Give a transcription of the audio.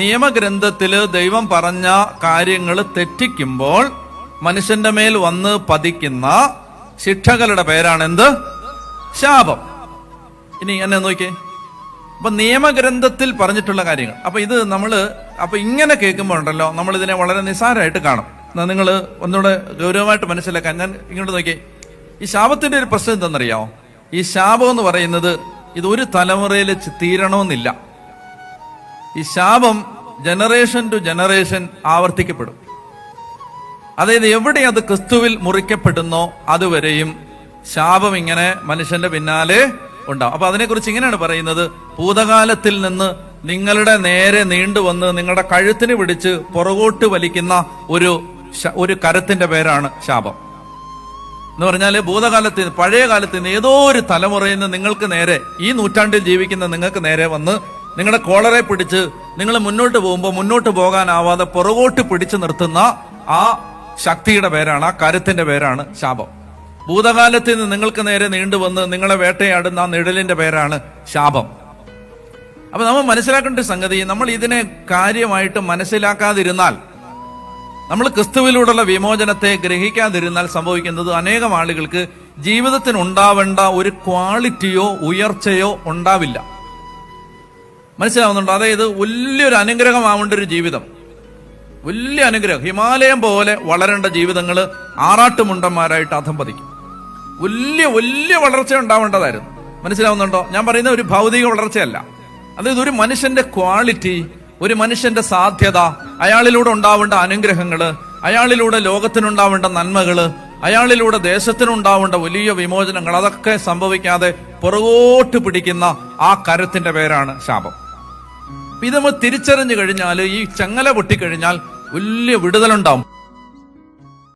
നിയമഗ്രന്ഥത്തില് ദൈവം പറഞ്ഞ കാര്യങ്ങൾ തെറ്റിക്കുമ്പോൾ മനുഷ്യന്റെ മേൽ വന്ന് പതിക്കുന്ന ശിക്ഷകളുടെ പേരാണ് എന്ത്? ശാപം. ഇനി എന്നെ നോക്കിയേ, അപ്പൊ നിയമഗ്രന്ഥത്തിൽ പറഞ്ഞിട്ടുള്ള കാര്യങ്ങൾ. അപ്പൊ ഇത് അപ്പൊ ഇങ്ങനെ കേൾക്കുമ്പോൾ ഉണ്ടല്ലോ, നമ്മൾ ഇതിനെ വളരെ നിസ്സാരമായിട്ട് കാണും. നിങ്ങൾ ഒന്നുകൂടെ ഗൗരവമായിട്ട് മനസ്സിലാക്കാൻ ഞാൻ ഇങ്ങോട്ട് നോക്കിയേ. ഈ ശാപത്തിന്റെ ഒരു പ്രശ്നം എന്താണെന്നറിയാമോ? ഈ ശാപം എന്ന് പറയുന്നത് ഇത് ഒരു തലമുറയിൽ തീരണമെന്നില്ല. ഈ ശാപം ജനറേഷൻ ടു ജനറേഷൻ ആവർത്തിക്കപ്പെടും. അതായത് എവിടെ അത് ക്രിസ്തുവിൽ മുറിക്കപ്പെടുന്നോ അതുവരെയും ശാപം ഇങ്ങനെ മനുഷ്യന്റെ പിന്നാലെ ഉണ്ടാവും. അപ്പൊ അതിനെക്കുറിച്ച് ഇങ്ങനെയാണ് പറയുന്നത്: ഭൂതകാലത്തിൽ നിന്ന് നിങ്ങളുടെ നേരെ നീണ്ടുവന്ന് നിങ്ങളുടെ കഴുത്തിന് പിടിച്ച് പുറകോട്ട് വലിക്കുന്ന ഒരു കരത്തിന്റെ പേരാണ് ശാപം. എന്ന് പറഞ്ഞാല് ഭൂതകാലത്ത് പഴയ കാലത്ത് നിന്ന് ഏതോ ഒരു തലമുറയിൽ നിന്ന് നിങ്ങൾക്ക് നേരെ, ഈ നൂറ്റാണ്ടിൽ ജീവിക്കുന്ന നിങ്ങൾക്ക് നേരെ വന്ന് നിങ്ങളുടെ കോളറെ പിടിച്ച് നിങ്ങൾ മുന്നോട്ട് പോകുമ്പോൾ മുന്നോട്ട് പോകാനാവാതെ പുറകോട്ട് പിടിച്ചു നിർത്തുന്ന ആ ശക്തിയുടെ പേരാണ്, ആ കരുത്തിന്റെ പേരാണ് ശാപം. ഭൂതകാലത്തിൽ നിന്ന് നിങ്ങൾക്ക് നേരെ നീണ്ടുവന്ന് നിങ്ങളെ വേട്ടയാടുന്ന ആ നിഴലിന്റെ പേരാണ് ശാപം. അപ്പൊ നമ്മൾ മനസ്സിലാക്കേണ്ട സംഗതി, നമ്മൾ ഇതിനെ കാര്യമായിട്ട് മനസ്സിലാക്കാതിരുന്നാൽ, നമ്മൾ ക്രിസ്തുവിലൂടെയുള്ള വിമോചനത്തെ ഗ്രഹിക്കാതിരുന്നാൽ സംഭവിക്കുന്നത് അനേകം ആളുകൾക്ക് ജീവിതത്തിന് ഉണ്ടാവേണ്ട ഒരു ക്വാളിറ്റിയോ ഉയർച്ചയോ ഉണ്ടാവില്ല. മനസ്സിലാവുന്നുണ്ടോ? അതായത് വലിയൊരു അനുഗ്രഹമാവേണ്ട ഒരു ജീവിതം, വലിയ അനുഗ്രഹം, ഹിമാലയം പോലെ വളരേണ്ട ജീവിതങ്ങൾ ആറാട്ടുമുണ്ടന്മാരായിട്ട് അധംപതിക്കും. വലിയ വലിയ വളർച്ച ഉണ്ടാവേണ്ടതായിരുന്നു. മനസ്സിലാവുന്നുണ്ടോ? ഞാൻ പറയുന്ന ഒരു ഭൗതിക വളർച്ചയല്ല. അതായത് ഒരു മനുഷ്യന്റെ ക്വാളിറ്റി, ഒരു മനുഷ്യന്റെ സാധ്യത, അയാളിലൂടെ ഉണ്ടാവേണ്ട അനുഗ്രഹങ്ങള്, അയാളിലൂടെ ലോകത്തിനുണ്ടാവേണ്ട നന്മകള്, അയാളിലൂടെ ദേശത്തിനുണ്ടാവേണ്ട വലിയ വിമോചനങ്ങൾ, അതൊക്കെ സംഭവിക്കാതെ പുറകോട്ട് പിടിക്കുന്ന ആ കരത്തിന്റെ പേരാണ് ശാപം. ഇത് നമ്മൾ തിരിച്ചറിഞ്ഞു കഴിഞ്ഞാൽ, ഈ ചങ്ങല പൊട്ടിക്കഴിഞ്ഞാൽ വലിയ വിടുതലുണ്ടാവും.